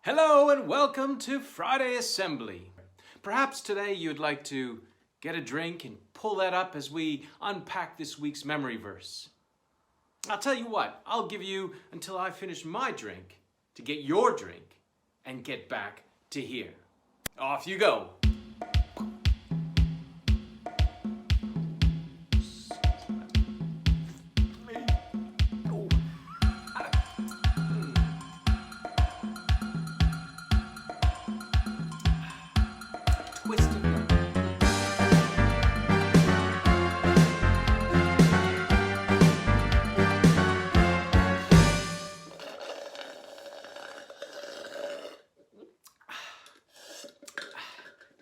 Hello and welcome to Friday Assembly. Perhaps today you'd like to get a drink and pull that up as we unpack this week's memory verse. I'll tell you what, I'll give you until I finish my drink to get your drink and get back to here. Off you go.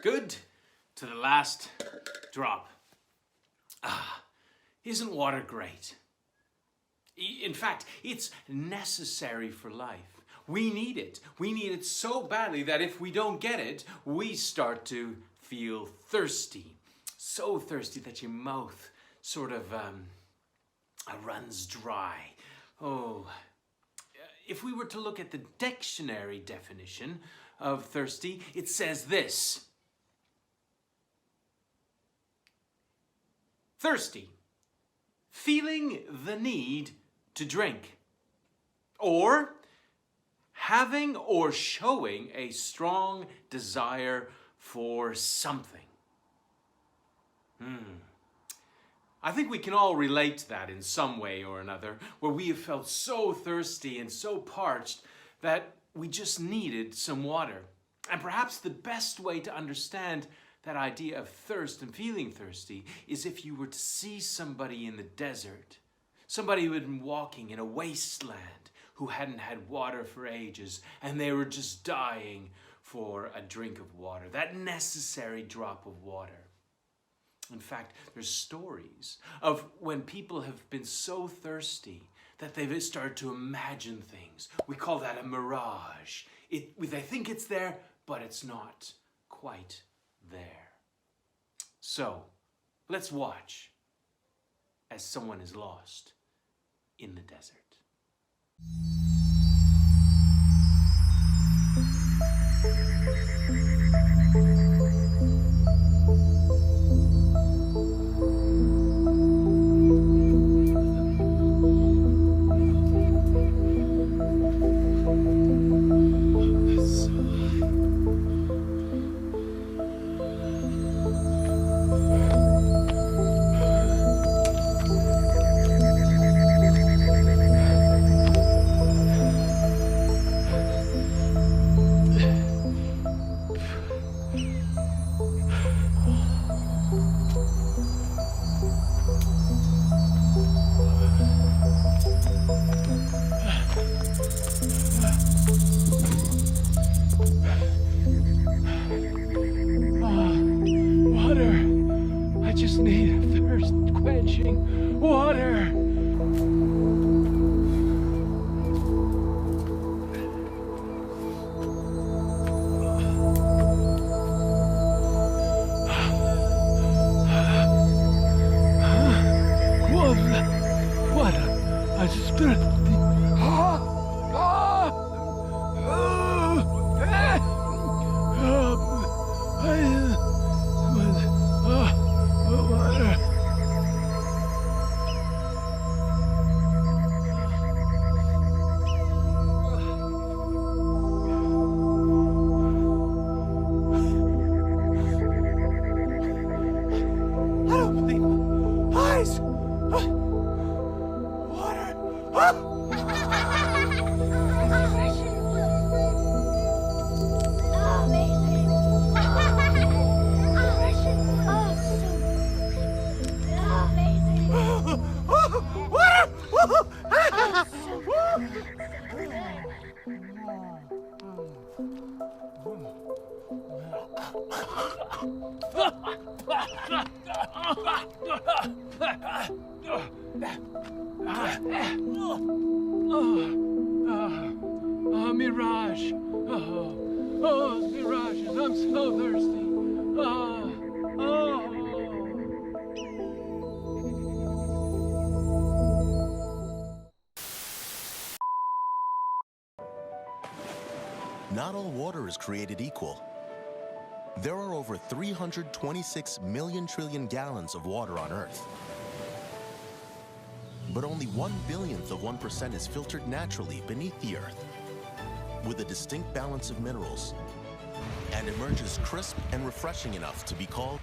Good to the last drop. Isn't water great? In fact, it's necessary for life. We need it. We need it so badly that if we don't get it, we start to feel thirsty. So thirsty that your mouth sort of runs dry. Oh, if we were to look at the dictionary definition of thirsty, it says this. Thirsty, feeling the need to drink, or having or showing a strong desire for something. I think we can all relate to that in some way or another, where we have felt so thirsty and so parched that we just needed some water. And perhaps the best way to understand that idea of thirst and feeling thirsty is if you were to see somebody in the desert, somebody who had been walking in a wasteland, who hadn't had water for ages, and they were just dying for a drink of water, that necessary drop of water. In fact, there's stories of when people have been so thirsty that they've started to imagine things. We call that a mirage. They think it's there, but it's not quite there. So, let's watch as someone is lost in the desert. Water. I just need thirst quenching water. What? I just thirsty. Water. I don't believe my eyes. Water. Mirage. Mirages. I'm so thirsty. Not all water is created equal. There are over 326 million trillion gallons of water on Earth. But only 1/1000th of 1% is filtered naturally beneath the Earth, with a distinct balance of minerals, and emerges crisp and refreshing enough to be called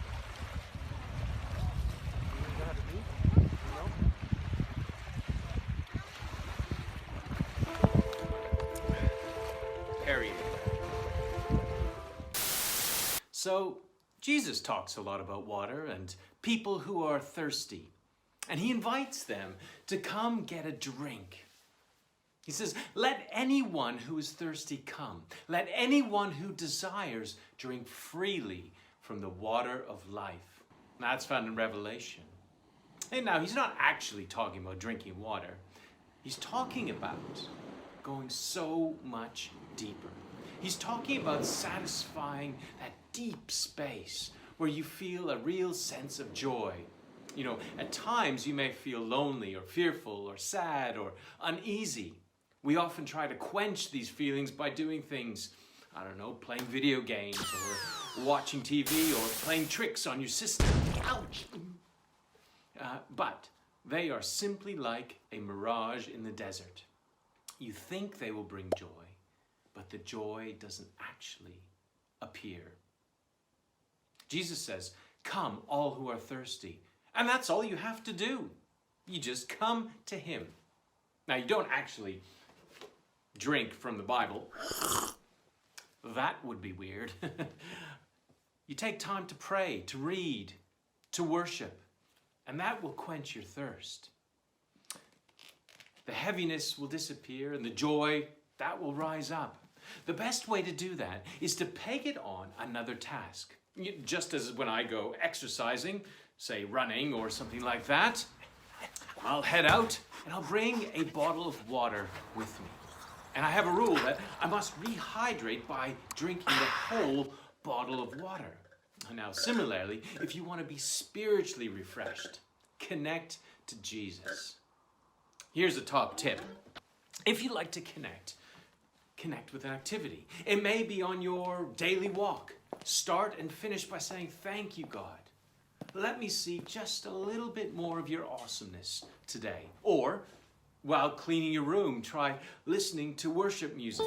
Harry. So, Jesus talks a lot about water and people who are thirsty. And he invites them to come get a drink. He says, let anyone who is thirsty come. Let anyone who desires drink freely from the water of life. That's found in Revelation. And now, he's not actually talking about drinking water. He's talking about going so much deeper. He's talking about satisfying that deep space where you feel a real sense of joy. You know, at times you may feel lonely or fearful or sad or uneasy. We often try to quench these feelings by doing things, I don't know, playing video games or watching TV or playing tricks on your sister. Ouch! But they are simply like a mirage in the desert. You think they will bring joy, but the joy doesn't actually appear. Jesus says, come all who are thirsty. And that's all you have to do. You just come to him. Now, you don't actually drink from the Bible. That would be weird. You take time to pray, to read, to worship, and that will quench your thirst. The heaviness will disappear and the joy, that will rise up. The best way to do that is to peg it on another task. Just as when I go exercising, say running or something like that, I'll head out and I'll bring a bottle of water with me. And I have a rule that I must rehydrate by drinking the whole bottle of water. Now, similarly, if you want to be spiritually refreshed, connect to Jesus. Here's a top tip. If you like to connect with an activity. It may be on your daily walk. Start and finish by saying, thank you, God. Let me see just a little bit more of your awesomeness today. Or, while cleaning your room, try listening to worship music.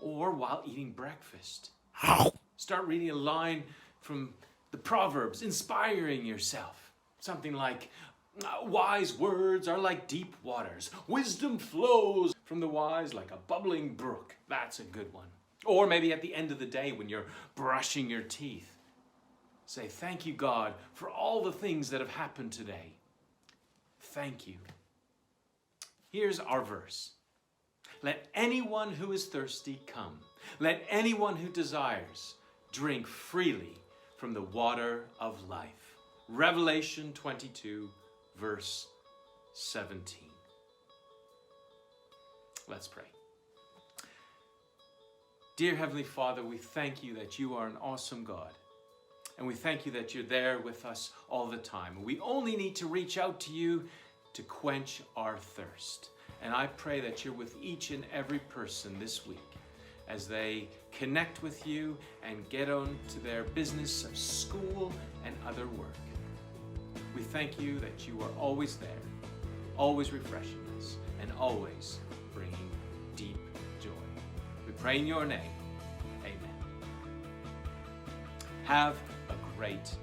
Or while eating breakfast. Start reading a line from the Proverbs, inspiring yourself. Something like, wise words are like deep waters. Wisdom flows from the wise like a bubbling brook. That's a good one. Or maybe at the end of the day when you're brushing your teeth. Say, thank you, God, for all the things that have happened today. Thank you. Here's our verse. Let anyone who is thirsty come. Let anyone who desires drink freely from the water of life. Revelation 22, verse 17. Let's pray. Dear Heavenly Father, we thank you that you are an awesome God. And we thank you that you're there with us all the time. We only need to reach out to you to quench our thirst. And I pray that you're with each and every person this week as they connect with you and get on to their business of school and other work. We thank you that you are always there, always refreshing us, and always bringing deep joy. We pray in your name. Amen. Have a great